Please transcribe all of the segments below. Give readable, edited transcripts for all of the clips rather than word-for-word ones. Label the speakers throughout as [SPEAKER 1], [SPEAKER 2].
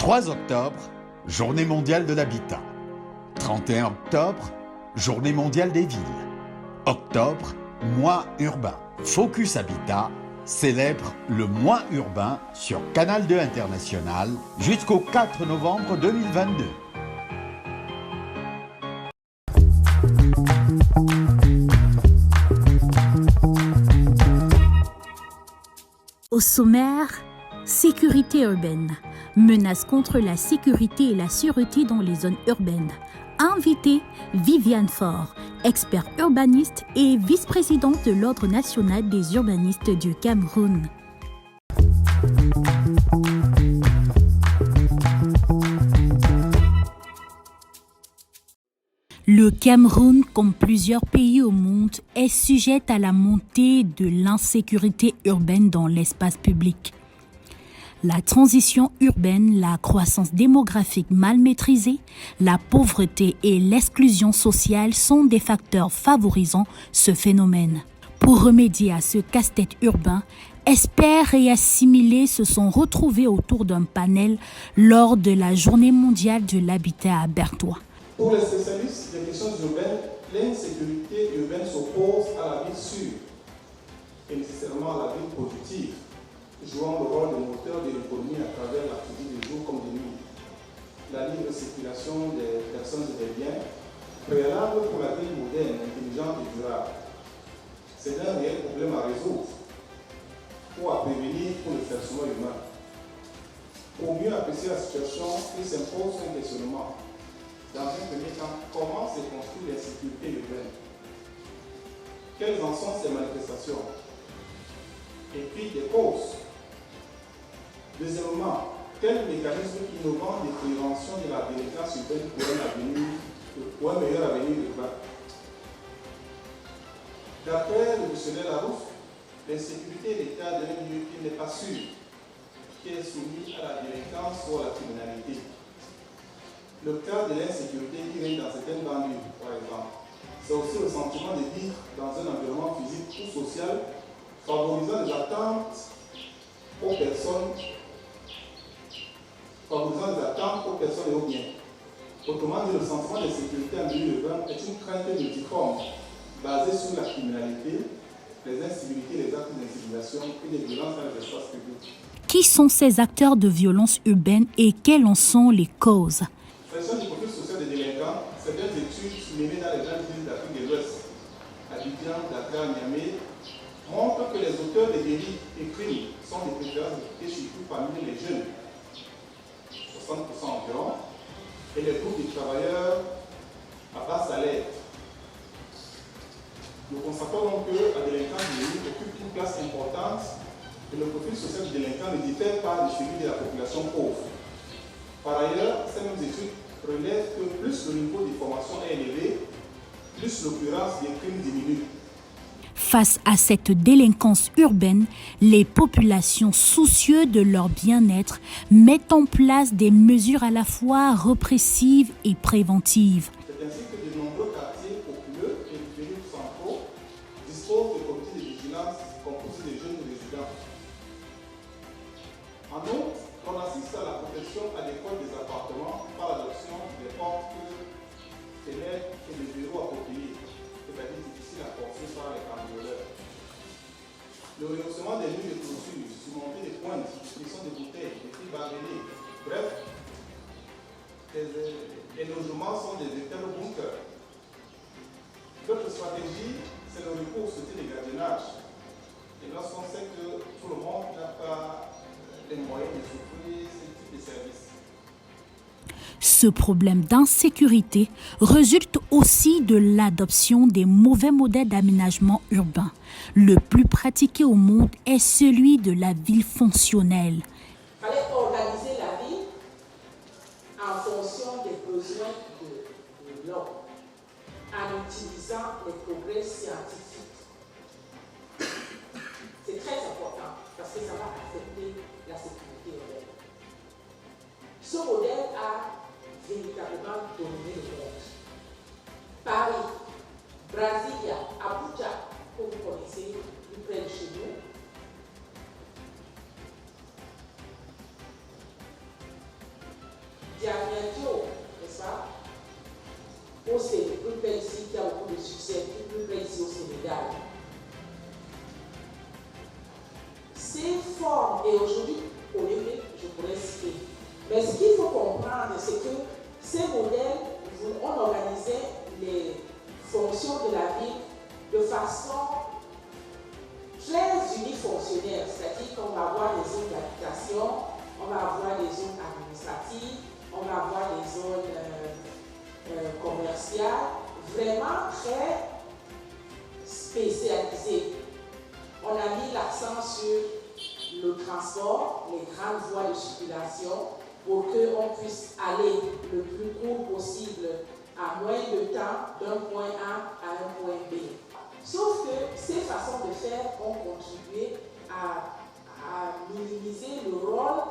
[SPEAKER 1] 3 octobre, Journée mondiale de l'habitat. 31 octobre, Journée mondiale des villes. Octobre, mois urbain. Focus Habitat célèbre le mois urbain sur Canal 2 International jusqu'au 4 novembre 2022.
[SPEAKER 2] Au sommaire, sécurité urbaine, menace contre la sécurité et la sûreté dans les zones urbaines. Invité, Viviane Faure, expert urbaniste et vice-présidente de l'Ordre national des urbanistes du Cameroun. Le Cameroun, comme plusieurs pays au monde, est sujet à la montée de l'insécurité urbaine dans l'espace public. La transition urbaine, la croissance démographique mal maîtrisée, la pauvreté et l'exclusion sociale sont des facteurs favorisant ce phénomène. Pour remédier à ce casse-tête urbain, experts et assimilés se sont retrouvés autour d'un panel lors de la Journée mondiale de l'habitat à Berthois.
[SPEAKER 3] Pour les spécialistes des questions urbaines, l'insécurité urbaine s'oppose à la ville sûre et nécessairement à la ville productive, jouant le rôle de moteur de l'économie à travers l'activité de jour comme de nuit. La libre circulation des personnes et des biens, préalable pour la ville moderne, intelligente et durable. C'est un réel problème à résoudre ou à prévenir pour le versement humain. Pour mieux apprécier la situation, il s'impose un questionnement. Dans un premier temps, comment se construit l'insécurité urbaine? Quelles en sont ses manifestations? Et puis des causes. Deuxièmement, quel mécanisme innovant de prévention de la délinquance urbaine pour un meilleur avenir urbain? D'après le dictionnaire Larousse, l'insécurité est l'état d'un lieu qui n'est pas sûr, qui est soumis à la délinquance ou à la criminalité. Le cas de l'insécurité qui règne dans certaines banlieues, par exemple, c'est aussi le sentiment de vivre dans un environnement physique ou social favorisant des attentes aux personnes et aux biens. Autrement dit, le sentiment de sécurité en milieu urbain est une crainte multiforme basée sur la criminalité, les incivilités, les actes d'incivilisation et des violences dans les espaces publics.
[SPEAKER 2] Qui sont ces acteurs de violence urbaine et quelles en sont les causes?
[SPEAKER 3] Question du profil social des délinquants, certaines études menées dans les grandes villes d'Afrique de l'Ouest, Abidjan, Dakar, Niamey, montrent que les auteurs des délits et crimes sont des préférences recrutées surtout parmi les jeunes, 60% environ, et les groupes de travailleurs à bas salaire. Nous constatons donc que la délinquance juvénile occupe une place importante et le profil social du délinquant ne diffère pas de celui de la population pauvre. Par ailleurs, ces mêmes études relèvent que plus le niveau de formation est élevé, plus l'occurrence des crimes diminue.
[SPEAKER 2] Face à cette délinquance urbaine, les populations soucieuses de leur bien-être mettent en place des mesures à la fois répressives et préventives.
[SPEAKER 3] C'est ainsi que de nombreux quartiers populeux et devenus centraux disposent de comités de vigilance composés de jeunes résidents. En outre, on assiste à la protection adéquate des appartements par l'adoption des portes, fenêtres et des bureaux appropriés, c'est-à-dire difficiles à forcer par les cambrioleurs. Le rehaussement des murs de clôture, surmonter des pointes, distribution des bouteilles, des prix barrelés, bref, les logements sont des véritables bunkers. L'autre stratégie, c'est le recours au soutien des gardiennages. Et lorsqu'on sait que tout le monde n'a pas les moyens de souffrir ce type de services.
[SPEAKER 2] Ce problème d'insécurité résulte aussi de l'adoption des mauvais modèles d'aménagement urbain. Le plus pratiqué au monde est celui de la ville fonctionnelle.
[SPEAKER 4] Il fallait organiser la ville en fonction des besoins de l'homme, en utilisant les progrès scientifiques. C'est très important parce que ça va affecter la sécurité urbaine. Ce modèle a véritablement dominé le monde. Paris, Brasilia, Abuja, que vous connaissez, plus près de chez nous, Mais ce qu'il faut comprendre, c'est que ces modèles, on organisait les fonctions de la ville de façon très unifonctionnelle, c'est-à-dire qu'on va avoir des zones d'habitation, on va avoir des zones administratives, on va avoir des zones commerciales, vraiment très spécialisées. On a mis l'accent sur le transport, les grandes voies de circulation, pour qu'on puisse aller le plus court possible à moins de temps d'un point A à un point B. Sauf que ces façons de faire ont contribué à minimiser le rôle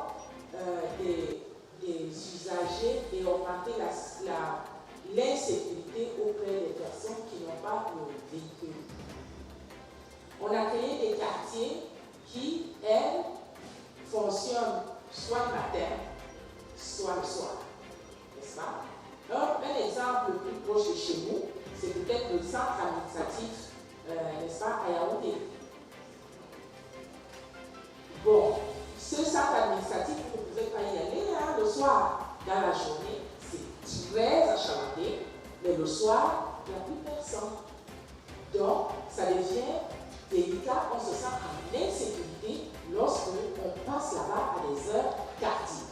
[SPEAKER 4] des usagers et augmenter l'insécurité auprès des personnes qui n'ont pas le véhicule. On a créé des quartiers qui, elles, fonctionnent soit le matin, soit le soir. N'est-ce pas? Un exemple le plus proche de chez nous, c'est peut-être le centre administratif, n'est-ce pas, à Yaoundé. Bon, ce centre administratif, vous ne pouvez pas y aller le soir. Dans la journée, c'est très achalandé, mais le soir, il n'y a plus personne. Donc, ça devient délicat, on se sent en insécurité lorsque on passe là-bas à des heures tardives.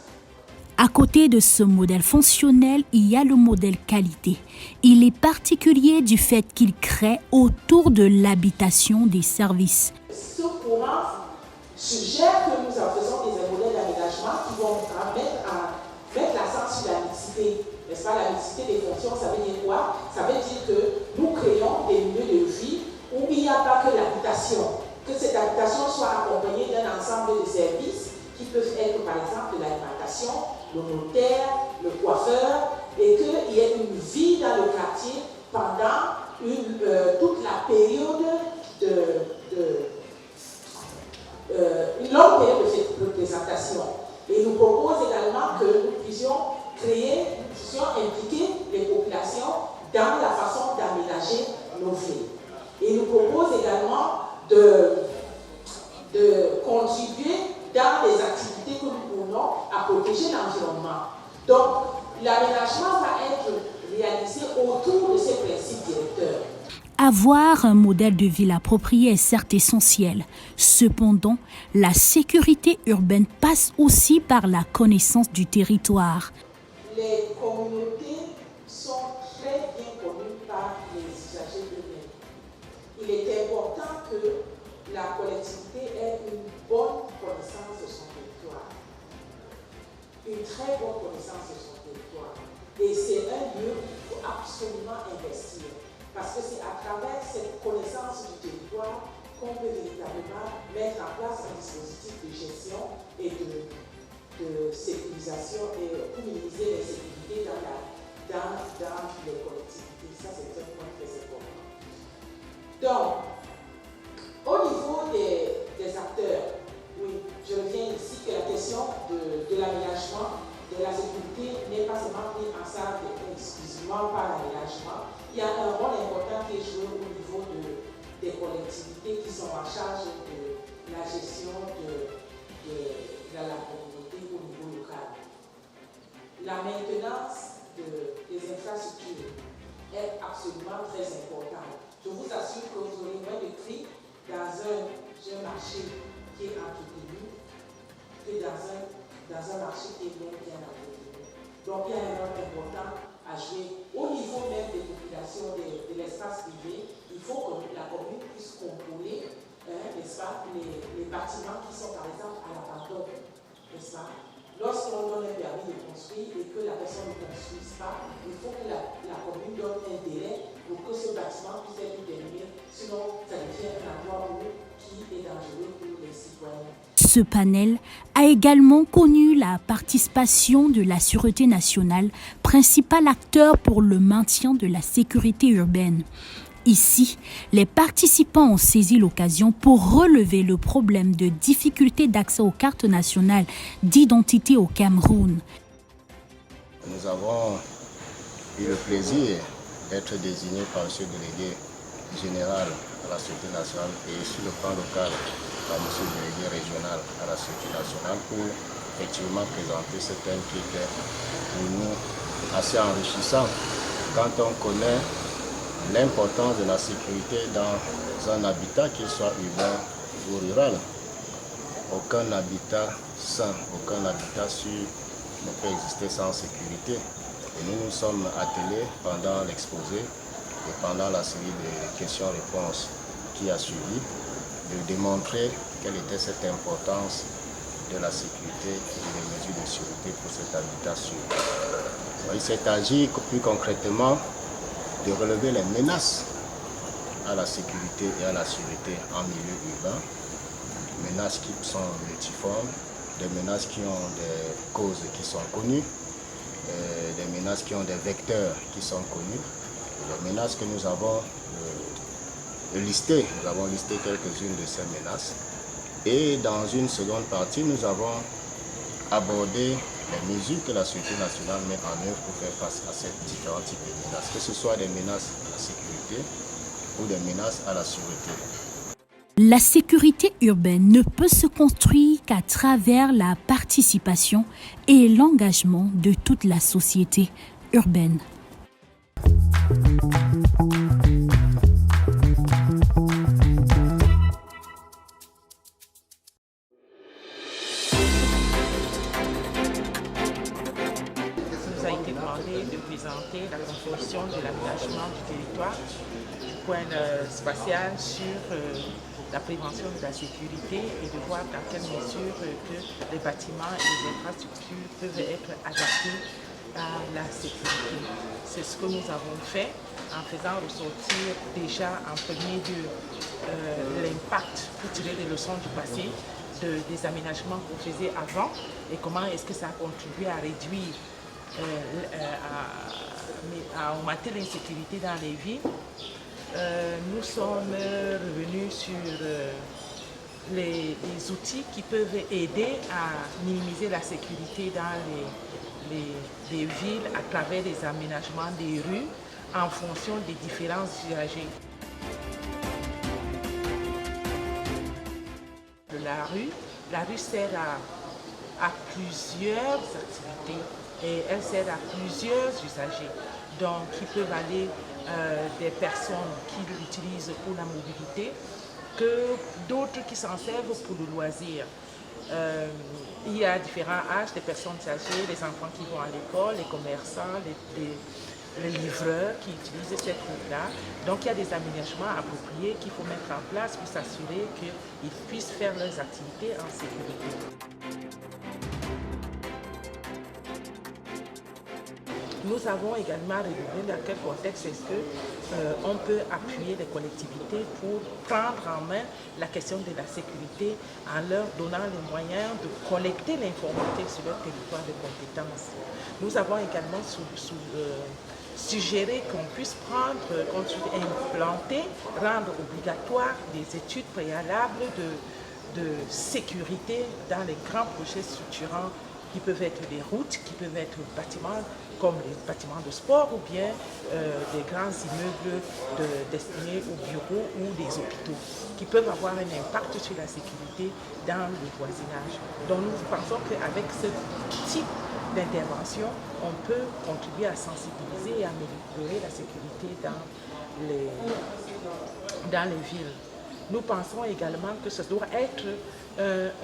[SPEAKER 2] À côté de ce modèle fonctionnel, il y a le modèle qualité. Il est particulier du fait qu'il crée autour de l'habitation des services.
[SPEAKER 4] Ce courant suggère que nous en faisons des modèles d'aménagement qui vont mettre l'accent sur la mixité. N'est-ce pas? La mixité des fonctions, ça veut dire quoi? Ça veut dire que nous créons des milieux de vie où il n'y a pas que l'habitation. Que cette habitation soit accompagnée d'un ensemble de services qui peuvent être par exemple l'alimentation, le notaire, le coiffeur, et qu'il y ait une vie dans le quartier pendant toute la période une longue période de cette représentation. Et il nous propose également que nous puissions impliquer les populations dans la façon d'aménager nos villes. Et il nous propose également de contribuer dans les activités que nous voulons à protéger l'environnement. Donc, l'aménagement va être réalisé autour de ces principes directeurs.
[SPEAKER 2] Avoir un modèle de ville approprié est certes essentiel. Cependant, la sécurité urbaine passe aussi par la connaissance du territoire.
[SPEAKER 4] Les communautés sont très bien connues par les usagers eux-mêmes. Il est important que la collectivité ait une bonne connaissance de son territoire. Une très bonne connaissance de son territoire. Et c'est un lieu où il faut absolument investir. Parce que c'est à travers cette connaissance du territoire qu'on peut véritablement mettre en place un dispositif de gestion et de sécurisation et pour minimiser l'insécurité dans les collectivités. Ça, c'est un point très important. Donc, au niveau des acteurs, oui, je reviens ici que la question de l'aménagement, de la sécurité n'est pas seulement prise en charge exclusivement par l'aménagement. Il y a un rôle important qui est joué au niveau des collectivités qui sont en charge de la gestion de la communauté au niveau local. La maintenance des infrastructures est absolument très importante. Je vous assure que vous aurez moins de prix dans un marché qui est entretenu que dans un marché qui est bien entretenu. Donc il y a un rôle important à jouer au niveau même des populations de l'espace privé. Il faut que la commune puisse contrôler n'est-ce pas, les bâtiments qui sont par exemple à l'abandon, n'est-ce pas? Lorsqu'on donne un permis de construire et que la personne ne construise pas, il faut que la commune donne un délai pour que ce bâtiment puisse être terminé, sinon ça devient un endroit qui est dangereux pour les citoyens.
[SPEAKER 2] Ce panel a également connu la participation de la Sûreté nationale, principal acteur pour le maintien de la sécurité urbaine. Ici, les participants ont saisi l'occasion pour relever le problème de difficulté d'accès aux cartes nationales d'identité au Cameroun.
[SPEAKER 5] Nous avons eu le plaisir d'être désignés par M. le délégué général à la Sûreté nationale et sur le plan local par M. le délégué régional à la Sûreté nationale pour effectivement présenté ce thème qui était pour nous assez enrichissant quand on connaît l'importance de la sécurité dans un habitat, qu'il soit urbain ou rural. Aucun habitat sain, aucun habitat sûr ne peut exister sans sécurité. Et nous nous sommes attelés pendant l'exposé et pendant la série de questions-réponses qui a suivi de démontrer quelle était cette importance de la sécurité et des mesures de sûreté pour cet habitat sûr. Il s'est agi plus concrètement de relever les menaces à la sécurité et à la sûreté en milieu urbain, menaces qui sont multiformes, des menaces qui ont des causes qui sont connues, des menaces qui ont des vecteurs qui sont connus, les menaces que nous avons listées. Nous avons listé quelques-unes de ces menaces. Et dans une seconde partie, nous avons abordé les mesures que la Sûreté nationale met en œuvre pour faire face à ces différents types de menaces, que ce soit des menaces à la sécurité ou des menaces à la sûreté.
[SPEAKER 2] La sécurité urbaine ne peut se construire qu'à travers la participation et l'engagement de toute la société urbaine.
[SPEAKER 4] De présenter la composition de l'aménagement du territoire du point spatial sur la prévention de la sécurité et de voir dans quelle mesure que les bâtiments et les infrastructures peuvent être adaptés à la sécurité. C'est ce que nous avons fait en faisant ressortir déjà en premier lieu l'impact pour tirer des leçons du passé des aménagements qu'on faisait avant et comment est-ce que ça a contribué à réduire à augmenter l'insécurité dans les villes. Nous sommes revenus sur les outils qui peuvent aider à minimiser la sécurité dans les villes à travers les aménagements des rues en fonction des différents usagers. La rue sert à plusieurs activités. Et elle sert à plusieurs usagers, donc qui peuvent aller des personnes qui l'utilisent pour la mobilité, que d'autres qui s'en servent pour le loisir. Il y a différents âges, des personnes âgées, les enfants qui vont à l'école, les commerçants, les livreurs qui utilisent cette route-là. Donc il y a des aménagements appropriés qu'il faut mettre en place pour s'assurer qu'ils puissent faire leurs activités en sécurité. Nous avons également relevé dans quel contexte est-ce qu'on peut appuyer les collectivités pour prendre en main la question de la sécurité en leur donnant les moyens de collecter l'information sur leur territoire de compétences. Nous avons également suggéré qu'on puisse implanter, rendre obligatoire des études préalables de sécurité dans les grands projets structurants qui peuvent être des routes, qui peuvent être des bâtiments comme les bâtiments de sport ou bien des grands immeubles destinés aux bureaux ou des hôpitaux qui peuvent avoir un impact sur la sécurité dans le voisinage. Donc nous pensons qu'avec ce type d'intervention, on peut contribuer à sensibiliser et à améliorer la sécurité dans les villes. Nous pensons également que ce doit être un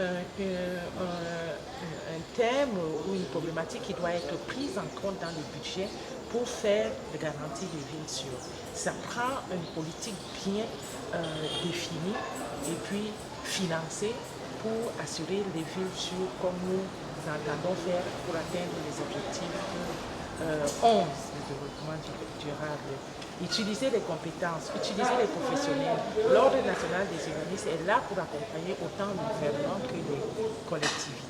[SPEAKER 4] thème ou une problématique qui doit être prise en compte dans le budget pour faire de garantie des villes sûres. Ça prend une politique bien définie et puis financée pour assurer les villes sûres comme nous entendons faire pour atteindre les objectifs 11 de développement durable. Utiliser les compétences, utiliser les professionnels. L'Ordre national des urbanistes est là pour accompagner autant le gouvernement que les collectivités.